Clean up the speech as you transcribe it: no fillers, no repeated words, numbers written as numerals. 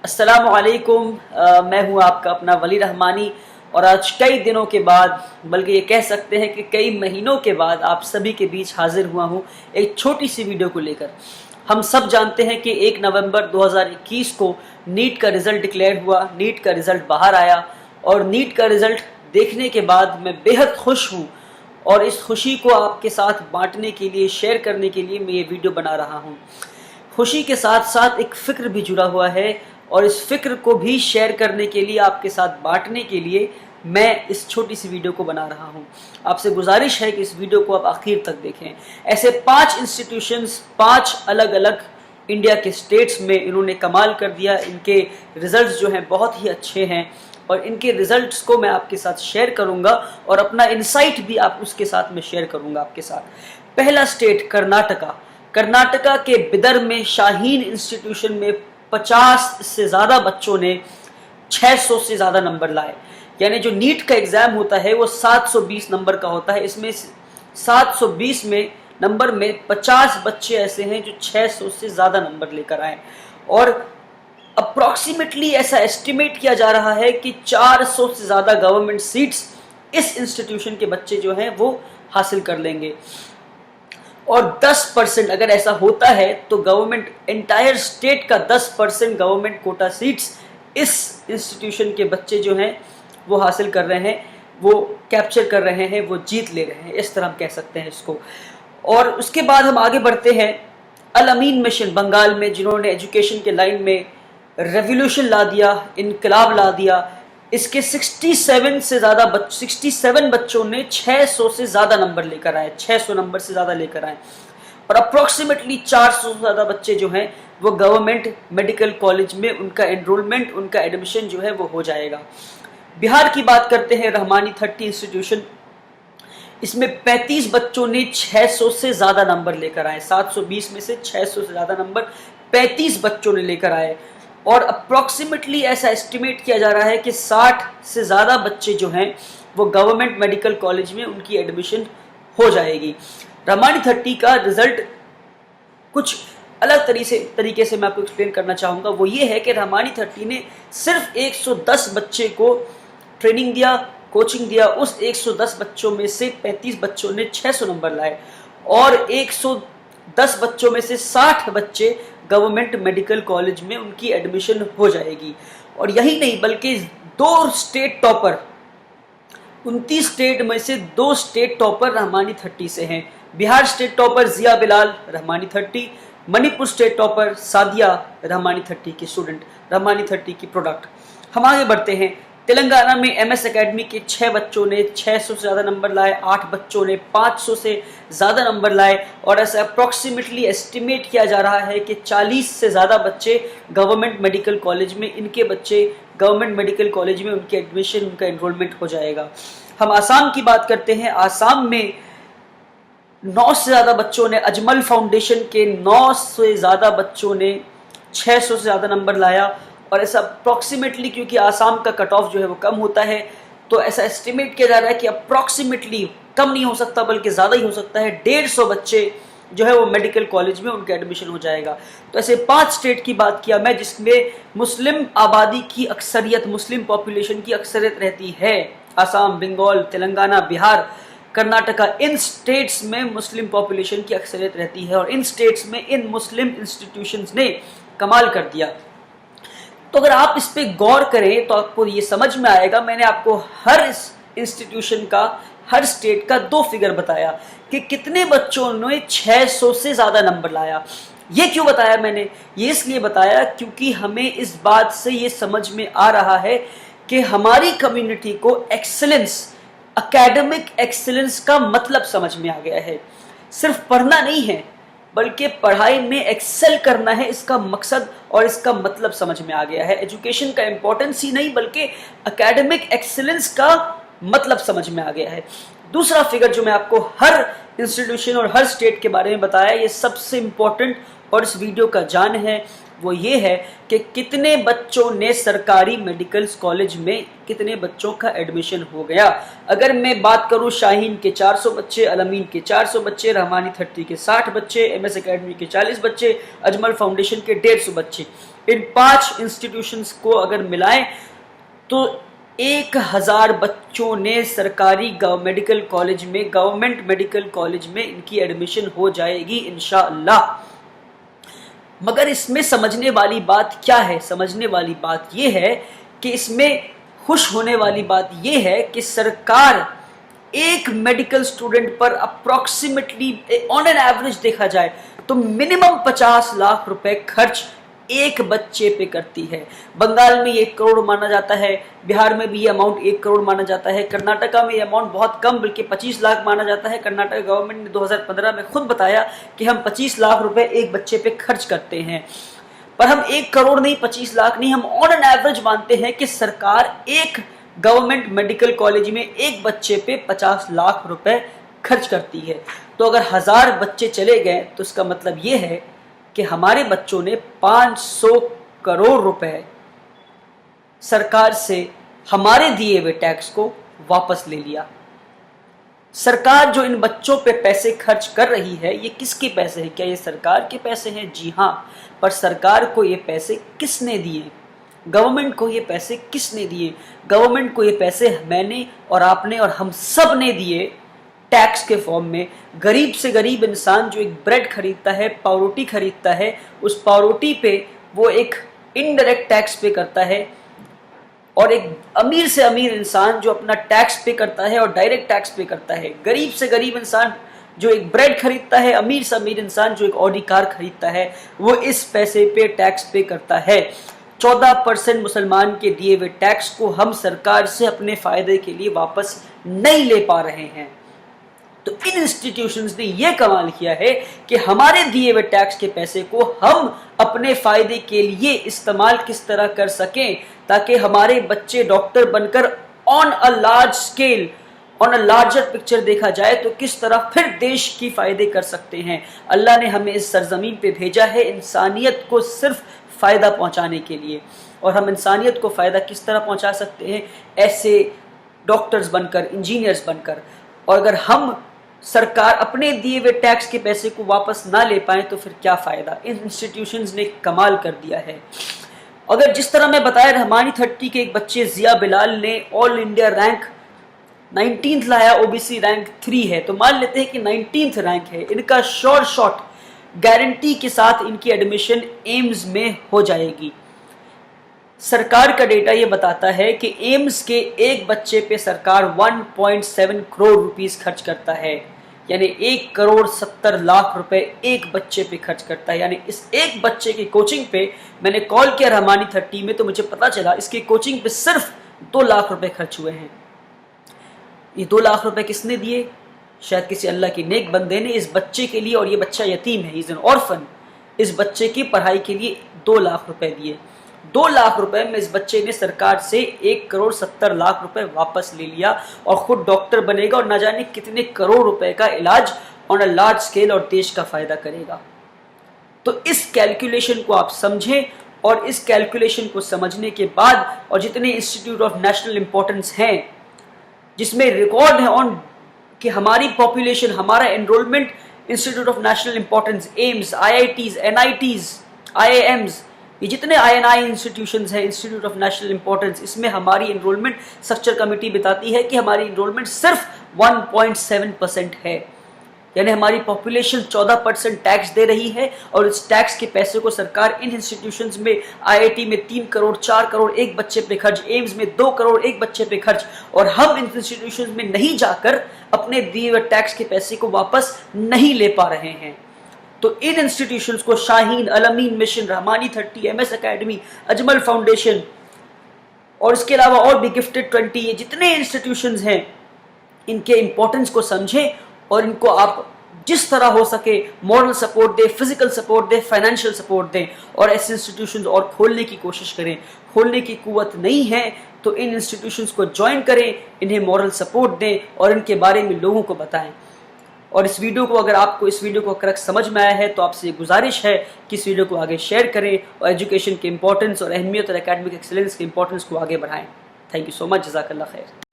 अस्सलामु अलैकुम। मैं हूं आपका अपना वली रहमानी और आज कई दिनों के बाद, बल्कि ये कह सकते हैं कि कई महीनों के बाद आप सभी के बीच हाजिर हुआ हूं एक छोटी सी वीडियो को लेकर। हम सब जानते हैं कि 1 नवंबर 2021 को नीट का रिज़ल्ट डिक्लेयर हुआ, नीट का रिज़ल्ट बाहर आया और नीट का रिज़ल्ट देखने के बाद मैं बेहद खुश हूँ और इस खुशी को आपके साथ बांटने के लिए, शेयर करने के लिए मैं ये वीडियो बना रहा हूँ। खुशी के साथ साथ एक फ़िक्र भी जुड़ा हुआ है और इस फिक्र को भी शेयर करने के लिए, आपके साथ बांटने के लिए मैं इस छोटी सी वीडियो को बना रहा हूं। आपसे गुजारिश है कि इस वीडियो को आप आखिर तक देखें। ऐसे 5 इंस्टीट्यूशंस, 5 अलग अलग इंडिया के स्टेट्स में इन्होंने कमाल कर दिया। इनके रिजल्ट्स जो हैं बहुत ही अच्छे हैं और इनके रिजल्ट्स को मैं आपके साथ शेयर करूंगा और अपना इंसाइट भी आप उसके साथ में शेयर करूंगा आपके साथ। पहला स्टेट कर्नाटका। कर्नाटका के बिदर में शाहीन इंस्टीट्यूशन में 50 से ज़्यादा बच्चों ने 600 से ज़्यादा नंबर लाए। यानी जो नीट का एग्ज़ाम होता है वो 720 नंबर का होता है, इसमें 720 में नंबर में 50 बच्चे ऐसे हैं जो 600 से ज़्यादा नंबर लेकर आए और अप्रॉक्सीमेटली ऐसा एस्टिमेट किया जा रहा है कि 400 से ज़्यादा गवर्नमेंट सीट्स इस इंस्टीट्यूशन के बच्चे जो हैं वो हासिल कर लेंगे। और 10% अगर ऐसा होता है तो गवर्नमेंट एंटायर स्टेट का 10% गवर्नमेंट कोटा सीट्स इस इंस्टीट्यूशन के बच्चे जो हैं वो हासिल कर रहे हैं, वो कैप्चर कर रहे हैं, वो जीत ले रहे हैं, इस तरह हम कह सकते हैं इसको। और उसके बाद हम आगे बढ़ते हैं अल अमीन मिशन बंगाल में, जिन्होंने एजुकेशन के लाइन में रेवोल्यूशन ला दिया, इनकलाब ला दिया। इसके 67 बच्चों ने 600 से ज़्यादा नंबर लेकर आए, 600 नंबर से ज़्यादा लेकर आए और अप्रॉक्सीमेटली 400 से ज़्यादा बच्चे जो हैं वो गवर्नमेंट मेडिकल कॉलेज में उनका एनरोलमेंट, उनका एडमिशन जो है वो हो जाएगा। बिहार की बात करते हैं, रहमानी 30 इंस्टीट्यूशन, इसमें 35 बच्चों ने 600 से ज़्यादा नंबर लेकर आए। 720 में से 600 से ज़्यादा नंबर 35 बच्चों ने लेकर आए और अप्रॉक्सीमेटली ऐसा एस्टिमेट किया जा रहा है कि 60 से ज़्यादा बच्चे जो हैं वो गवर्नमेंट मेडिकल कॉलेज में उनकी एडमिशन हो जाएगी। रहमानी 30 का रिजल्ट कुछ अलग तरीके से मैं आपको एक्सप्लेन करना चाहूँगा। वो ये है कि रहमानी 30 ने सिर्फ 110 बच्चे को ट्रेनिंग दिया, कोचिंग दिया। उस 110 बच्चों में से 35 बच्चों ने 600 नंबर लाए और 110 बच्चों में से 60 बच्चे गवर्नमेंट मेडिकल कॉलेज में उनकी एडमिशन हो जाएगी। और यही नहीं बल्कि 2 स्टेट टॉपर, 29 स्टेट में से 2 स्टेट टॉपर रहमानी 30 से हैं। बिहार स्टेट टॉपर जिया बिलाल, रहमानी 30, मणिपुर स्टेट टॉपर सादिया, रहमानी 30 की स्टूडेंट, रहमानी 30 की प्रोडक्ट। हम आगे बढ़ते हैं। तेलंगाना में एमएस एकेडमी के 6 बच्चों ने 600 से ज़्यादा नंबर लाए, 8 बच्चों ने 500 से ज़्यादा नंबर लाए और ऐसा अप्रॉक्सीमेटली एस्टिमेट किया जा रहा है कि 40 से ज़्यादा बच्चे गवर्नमेंट मेडिकल कॉलेज में, इनके बच्चे गवर्नमेंट मेडिकल कॉलेज में उनकी एडमिशन, उनका एनरोलमेंट हो जाएगा। हम आसाम की बात करते हैं। आसाम में 9 से ज़्यादा बच्चों ने, अजमल फाउंडेशन के 9 से ज़्यादा बच्चों ने 600 से ज़्यादा नंबर लाया और ऐसा अप्रॉक्सीमेटली, क्योंकि आसाम का कट ऑफ जो है वो कम होता है, तो ऐसा एस्टिमेट किया जा रहा है कि अप्रॉक्सीमेटली, कम नहीं हो सकता बल्कि ज़्यादा ही हो सकता है, 150 बच्चे जो है वो मेडिकल कॉलेज में उनका एडमिशन हो जाएगा। तो ऐसे 5 स्टेट की बात किया मैं जिसमें मुस्लिम आबादी की अक्सरियत, मुस्लिम पॉपुलेशन की अक्सरियत रहती है। आसाम, बंगाल, तेलंगाना, बिहार, कर्नाटका, इन स्टेट्स में मुस्लिम पॉपुलेशन की अक्सरियत रहती है और इन स्टेट्स में इन मुस्लिम इंस्टीट्यूशंस ने कमाल कर दिया। तो अगर आप इस पे गौर करें तो आपको ये समझ में आएगा। मैंने आपको हर इंस्टीट्यूशन का, हर स्टेट का 2 फिगर बताया कि कितने बच्चों ने 600 से ज़्यादा नंबर लाया। ये क्यों बताया मैंने? ये इसलिए बताया क्योंकि हमें इस बात से ये समझ में आ रहा है कि हमारी कम्युनिटी को एक्सीलेंस, एकेडमिक एक्सीलेंस का मतलब समझ में आ गया है। सिर्फ पढ़ना नहीं है बल्कि पढ़ाई में एक्सेल करना है, इसका मकसद और इसका मतलब समझ में आ गया है। एजुकेशन का इंपॉर्टेंस ही नहीं बल्कि एकेडमिक एक्सीलेंस का मतलब समझ में आ गया है। दूसरा फिगर जो मैं आपको हर इंस्टीट्यूशन और हर स्टेट के बारे में बताया, ये सबसे इंपॉर्टेंट और इस वीडियो का जान है, वो ये है कि कितने बच्चों ने सरकारी मेडिकल कॉलेज में, कितने बच्चों का एडमिशन हो गया। अगर मैं बात करूं, शाहीन के 400 बच्चे, अल अमीन के 400 बच्चे, रहमानी 30 के 60 बच्चे, एमएस एकेडमी के 40 बच्चे, अजमल फाउंडेशन के 150 बच्चे, इन 5 इंस्टीट्यूशंस को अगर मिलाएं तो 1000 बच्चों ने सरकारी मेडिकल कॉलेज में, गवर्नमेंट मेडिकल कॉलेज में इनकी एडमिशन हो जाएगी इंशाअल्लाह। मगर इसमें समझने वाली बात क्या है? समझने वाली बात यह है कि इसमें खुश होने वाली बात यह है कि सरकार एक मेडिकल स्टूडेंट पर अप्रॉक्सीमेटली ऑन एन एवरेज देखा जाए तो मिनिमम 50 लाख रुपए खर्च एक बच्चे पे करती है। बंगाल में ये 1 करोड़ माना जाता है, बिहार में भी ये अमाउंट 1 करोड़ माना जाता है, कर्नाटका में ये अमाउंट बहुत कम बल्कि 25 लाख माना जाता है। कर्नाटक गवर्नमेंट ने 2015 में खुद बताया कि हम 25 लाख रुपए एक बच्चे पे खर्च करते हैं, पर हम 1 करोड़ नहीं, 25 लाख नहीं, हम ऑन एन एवरेज मानते हैं कि सरकार एक गवर्नमेंट मेडिकल कॉलेज में एक बच्चे पे 50 लाख रुपए खर्च करती है। तो अगर 1000 बच्चे चले गए तो इसका मतलब ये है कि हमारे बच्चों ने 500 करोड़ रुपए सरकार से हमारे दिए हुए टैक्स को वापस ले लिया। सरकार जो इन बच्चों पे पैसे खर्च कर रही है, ये किसके पैसे हैं? क्या ये सरकार के पैसे हैं? जी हाँ, पर सरकार को ये पैसे किसने दिए? गवर्नमेंट को ये पैसे किसने दिए? गवर्नमेंट को ये पैसे मैंने और आपने और हम सब ने दिए टैक्स के फॉर्म में। गरीब से गरीब इंसान जो एक ब्रेड खरीदता है, पावरोटी खरीदता है, उस पावरोटी पे वो एक इनडायरेक्ट टैक्स पे करता है, और एक अमीर से अमीर इंसान जो अपना टैक्स पे करता है और डायरेक्ट टैक्स पे करता है। गरीब से गरीब इंसान जो एक ब्रेड खरीदता है, अमीर से अमीर इंसान जो एक ऑडी कार खरीदता है, वो इस पैसे पे टैक्स पे करता है। 14% मुसलमान के दिए हुए टैक्स को हम सरकार से अपने फायदे के लिए वापस नहीं ले पा रहे हैं। तो इन इंस्टीट्यूशंस ने यह कमाल किया है कि हमारे दिए हुए टैक्स के पैसे को हम अपने फायदे के लिए इस्तेमाल किस तरह कर सकें ताकि हमारे बच्चे डॉक्टर बनकर on a large scale, on a larger picture देखा जाए तो किस तरह फिर देश की फायदे कर सकते हैं। अल्लाह ने हमें इस सरजमीन पे भेजा है इंसानियत को सिर्फ फायदा पहुंचाने के लिए, और हम इंसानियत को फायदा किस तरह पहुंचा सकते हैं? ऐसे डॉक्टर्स बनकर, इंजीनियर्स बनकर। और अगर हम सरकार अपने दिए हुए टैक्स के पैसे को वापस ना ले पाए तो फिर क्या फायदा? इन इंस्टीट्यूशंस ने कमाल कर दिया है। अगर जिस तरह मैं बताया, रहमानी 30 के एक बच्चे जिया बिलाल ने ऑल इंडिया रैंक 19th लाया, ओबीसी रैंक 3 है, तो मान लेते हैं कि 19th रैंक है, इनका श्योर शॉट गारंटी के साथ इनकी एडमिशन एम्स में हो जाएगी। सरकार का डेटा ये बताता है कि एम्स के एक बच्चे पे सरकार 1.7 करोड़ रुपीस खर्च करता है, यानी 1 करोड़ 70 लाख रुपए एक बच्चे पे खर्च करता है। यानी इस एक बच्चे की कोचिंग पे मैंने कॉल किया रहमानी 30 में, तो मुझे पता चला इसकी कोचिंग पे सिर्फ 2 लाख रुपए खर्च हुए हैं। ये 2 लाख रुपए किसने दिए? शायद किसी अल्लाह की नेक बंदे ने इस बच्चे के लिए, और ये बच्चा यतीम है, इज एन ऑर्फन, इस बच्चे की पढ़ाई के लिए 2 लाख रुपए दिए। 2 लाख रुपए में इस बच्चे ने सरकार से 1 करोड़ 70 लाख रुपए वापस ले लिया और खुद डॉक्टर बनेगा और न जाने कितने करोड़ रुपए का इलाज ऑन अ लार्ज स्केल और देश का फायदा करेगा। तो इस कैलकुलेशन को आप समझें, और इस कैलकुलेशन को समझने के बाद, और जितने इंस्टीट्यूट ऑफ नेशनल इंपॉर्टेंस हैं जिसमें रिकॉर्ड है ऑन कि हमारी पॉपुलेशन, हमारा enrolment institute of national importance, AIIMS, IITs, NITs, IIMs, ये जितने आईएनआई इंस्टीट्यूशंस हैं, इंस्टीट्यूट ऑफ नेशनल इंपॉर्टेंस, इसमें हमारी एनरोलमेंट स्ट्रक्चर कमेटी बताती है कि हमारी एनरोलमेंट सिर्फ 1.7% है। यानी हमारी पॉपुलेशन 14% टैक्स दे रही है, और इस टैक्स के पैसे को सरकार इन इंस्टीट्यूशंस में, आईआईटी में 3 करोड़ 4 करोड़ एक बच्चे पे खर्च, एम्स में 2 करोड़ एक बच्चे पे खर्च, और हम इन इंस्टीट्यूशंस में नहीं जाकर अपने दिए हुए टैक्स के पैसे को वापस नहीं ले पा रहे हैं। तो इन इंस्टीट्यूशंस को Shaheen, Al-Ameen mission, Rahmani 30, MS academy, Ajmal foundation, और इसके अलावा और भी गिफ्टेड 20, ये जितने इंस्टीट्यूशंस हैं, इनके इंपॉर्टेंस को समझें और इनको आप जिस तरह हो सके मॉरल सपोर्ट दें, फिजिकल सपोर्ट दें, फाइनेंशियल सपोर्ट दें, और ऐसे इंस्टीट्यूशंस और खोलने की कोशिश करें। खोलने की कुव्वत नहीं है तो इन इंस्टीट्यूशंस को ज्वाइन करें, इन्हें मॉरल सपोर्ट दें और इनके बारे में लोगों को बताएं। और इस वीडियो को, अगर आपको इस वीडियो को करेक्ट समझ में आया है तो आपसे गुजारिश है कि इस वीडियो को आगे शेयर करें और एजुकेशन के इंपॉर्टेंस और अहमियत और एकेडमिक एक्सीलेंस के इंपॉर्टेंस को आगे बढ़ाएं। थैंक यू सो मच, जज़ाकल्लाह खैर।